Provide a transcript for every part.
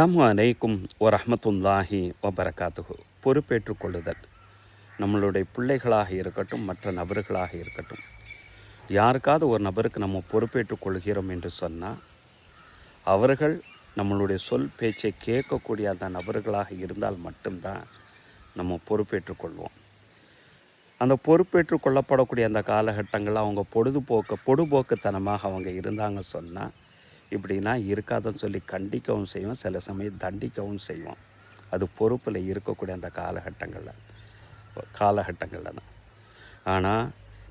அஸ்ஸலாமு அலைக்கும் வரஹ்மத்துல்லாஹி வபரகாத்துஹு. பொறுப்பேற்றுக் கொள்ளுதல் நம்மளுடைய பிள்ளைகளாக இருக்கட்டும், மற்ற நபர்களாக இருக்கட்டும், யாருக்காவது ஒரு நபருக்கு நம்ம பொறுப்பேற்றுக் கொள்கிறோம் என்று சொன்னால், அவர்கள் நம்மளுடைய சொல் பேச்சை கேட்கக்கூடிய அந்த நபர்களாக இருந்தால் மட்டும்தான் நம்ம பொறுப்பேற்றுக் கொள்வோம். அந்த பொறுப்பேற்றுக் கொள்ளப்படக்கூடிய அந்த காலகட்டங்களில் அவங்க பொடுபோக்குத்தனமாக அவங்க இருந்தாங்க சொன்னால், இப்படின்னா இருக்காதுன்னு சொல்லி கண்டிக்கவும் செய்வோம், சில சமயம் தண்டிக்கவும் செய்வோம். அது பொறுப்பில் இருக்கக்கூடிய அந்த காலகட்டங்களில் தான். ஆனால்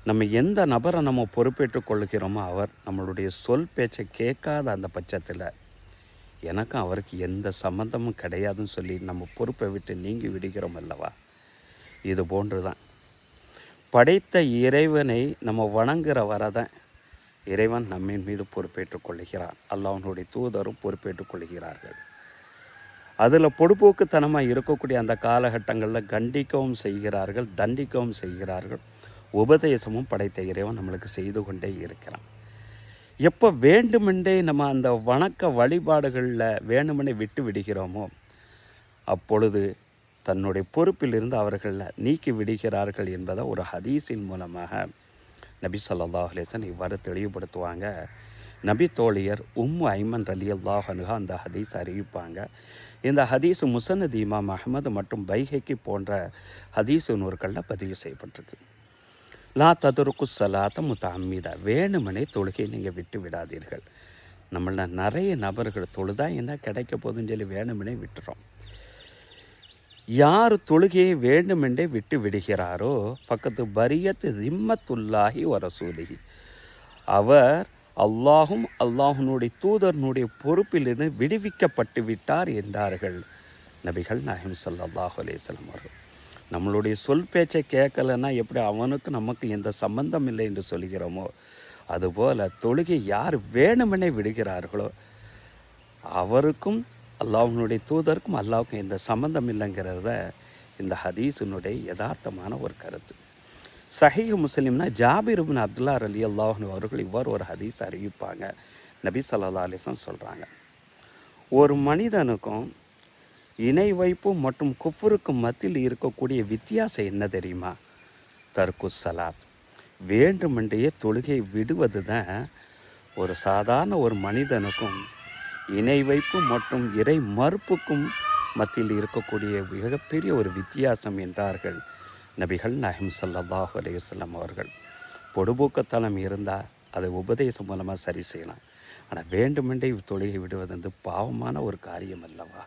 நம்ம எந்த நபரை நம்ம பொறுப்பேற்றுக் கொள்கிறோமோ அவர் நம்மளுடைய சொல் பேச்சை கேட்காத அந்த பட்சத்தில் எனக்கும் அவருக்கு எந்த சம்மந்தமும் கிடையாதுன்னு சொல்லி நம்ம பொறுப்பை விட்டு நீங்கி விடுகிறோம் அல்லவா? இது போன்று தான் படைத்த இறைவனை நம்ம வணங்குற வரதான் இறைவன் நம்மின் மீது பொறுப்பேற்றுக் கொள்கிறார். அல்லாஹ்வுடைய தூதரும் பொறுப்பேற்றுக் கொள்கிறார்கள். அதில் பொடுபோக்குத்தனமாக இருக்கக்கூடிய அந்த காலகட்டங்களில் கண்டிக்கவும் செய்கிறார்கள், தண்டிக்கவும் செய்கிறார்கள். உபதேசமும் படைத்த இறைவன் நம்மளுக்கு செய்து கொண்டே இருக்கிறான். எப்போ வேண்டுமென்றே நம்ம அந்த வணக்க வழிபாடுகளில் வேண்டுமென்றே விட்டு விடுகிறோமோ அப்பொழுது தன்னுடைய பொறுப்பிலிருந்து அவர்களை நீக்கி விடுகிறார்கள் என்பதை ஒரு ஹதீஸின் மூலமாக நபி ஸல்லல்லாஹு அலைஹி வஸல்லம் இவ்வாறு தெளிவுபடுத்துவாங்க. நபி தோழியர் உம்மு ஐமன் ரலியல்லாஹு அன்ஹா அந்த ஹதீஸ் அறிவிப்பாங்க. இந்த ஹதீஸ் முஸ்னத் இமாம் அஹ்மத் மற்றும் பைஹக்கி போன்ற ஹதீஸ் நூல்களில் பதிவு செய்யப்பட்டிருக்கு. லா ததுருக்கு ஸலாத்த முத்தஅம்மிதா, வேணுமனே தொழுகை நீங்கள் விட்டு விடாதீர்கள். நம்மள நிறைய நபர்கள் தொழுதா என்ன கிடைக்க போகுதுன்னு சொல்லி வேணுமனே விட்டுறோம். யார் தொழுகையை வேண்டுமென்றே விட்டு விடுகிறாரோ பக்கத்து பரியத்து திம்மத்துல்லாஹி வரசூலிஹி, அவர் அல்லாஹும் அல்லாஹுனுடைய தூதர்னுடைய பொறுப்பிலிருந்து விடுவிக்கப்பட்டு விட்டார் என்றார்கள் நபிகள் நாயகம் ஸல்லல்லாஹு அலைஹி வஸல்லம் அவர்கள். நம்மளுடைய சொல் பேச்சை கேட்கலைன்னா எப்படி அவனுக்கு நமக்கு எந்த சம்பந்தம் இல்லை என்று சொல்கிறோமோ, அதுபோல் தொழுகை யார் வேணுமெனே விடுகிறார்களோ அவருக்கும் அல்லாஹ்வுடைய தூதருக்கும் அல்லாஹ்வுக்கும் எந்த சம்பந்தம் இல்லைங்கிறத இந்த ஹதீஸினுடைய யதார்த்தமான ஒரு கருத்து. சஹீஹ் முஸ்லிம்னா ஜாபிர் இப்னு அப்துல்லா ரலியல்லாஹு அன்ஹு அவர்கள் இவ்வாறு ஒரு ஹதீஸ் அறிவிப்பாங்க. நபி ஸல்லல்லாஹு அலைஹி வஸல்லம் சொல்கிறாங்க, ஒரு மனிதனுக்கும் இணை வைப்பு மற்றும் குஃப்ருக்கும் மத்தியில் இருக்கக்கூடிய வித்தியாசம் என்ன தெரியுமா? தர்கு ஸலாத், வேண்டுமென்றே தொழுகை விடுவது தான் ஒரு சாதாரண ஒரு மனிதனுக்கும் இணை வைப்பு மற்றும் இறை மறுப்புக்கும் மத்தியில் இருக்கக்கூடிய மிகப்பெரிய ஒரு வித்தியாசம் என்றார்கள் நபிகள் நாயகம் ஸல்லல்லாஹு அலைஹி வஸல்லம் அவர்கள். பொடுபோக்குத்தனம் இருந்தால் அதை உபதேசம் மூலமாக சரி செய்யலாம். ஆனால் வேண்டுமென்றே தொழுகை விடுவது பாவமான ஒரு காரியம் அல்லவா?